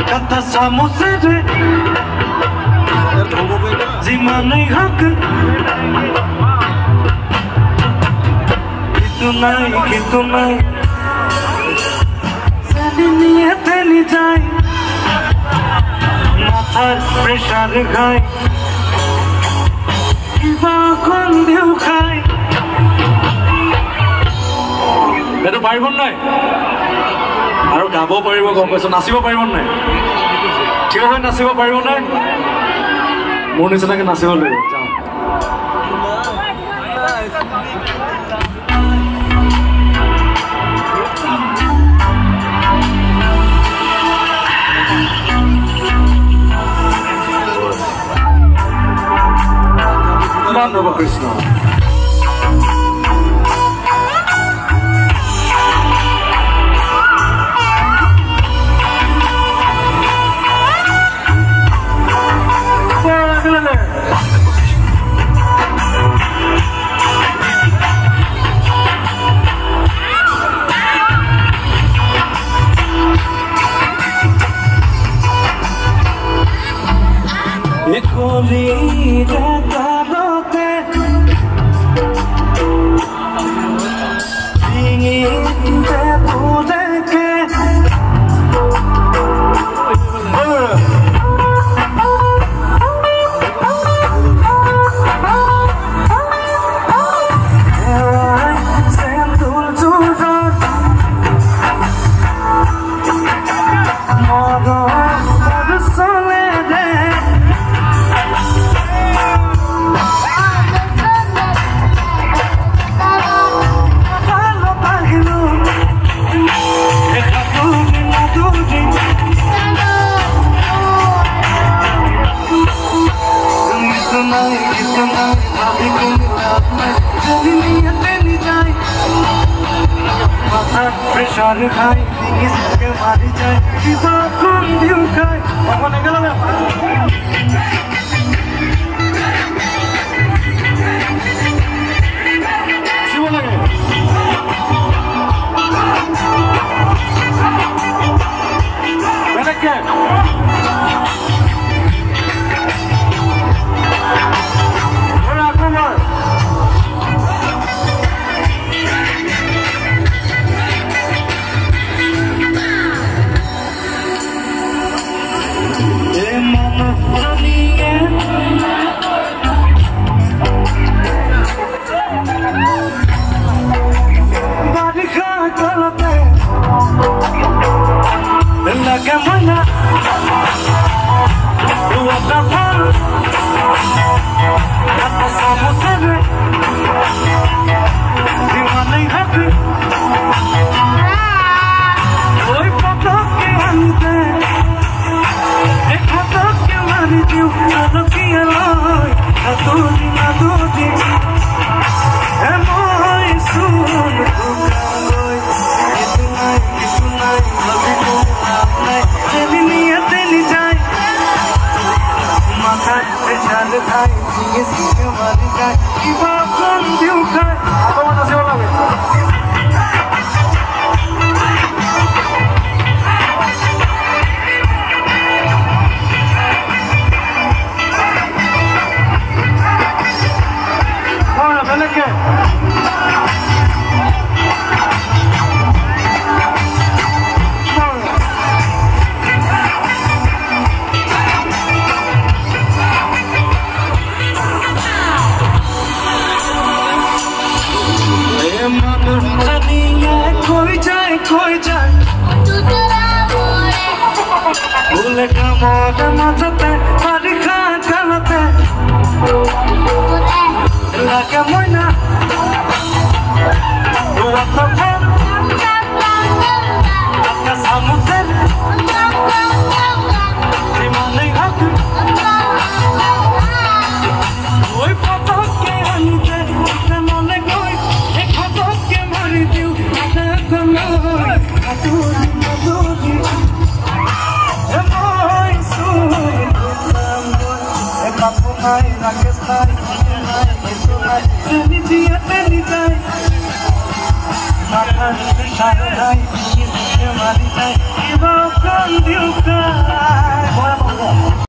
kata samosere zimane hak kitu nai seni niyete ni jai mathar pressure gai kiba kon diu khai eto paribon nai আৰু গাব পাৰিব গম পাইছো নাচিব পাৰিব নাই ঠিক হয় নাচিব পাৰিব নাই মোৰ নিচিনাকে নাচিব লাগিব যাওঁ মানৱ Krishna pressure khai is ke mari jai kiba kon diu khai bhagwan egala na shiva lage belake ora kumar que buena tu otra mano ya pasamos siempre dimana y happy hoy pato que antes es pato que marido no quiero a tu es muy solo Give up.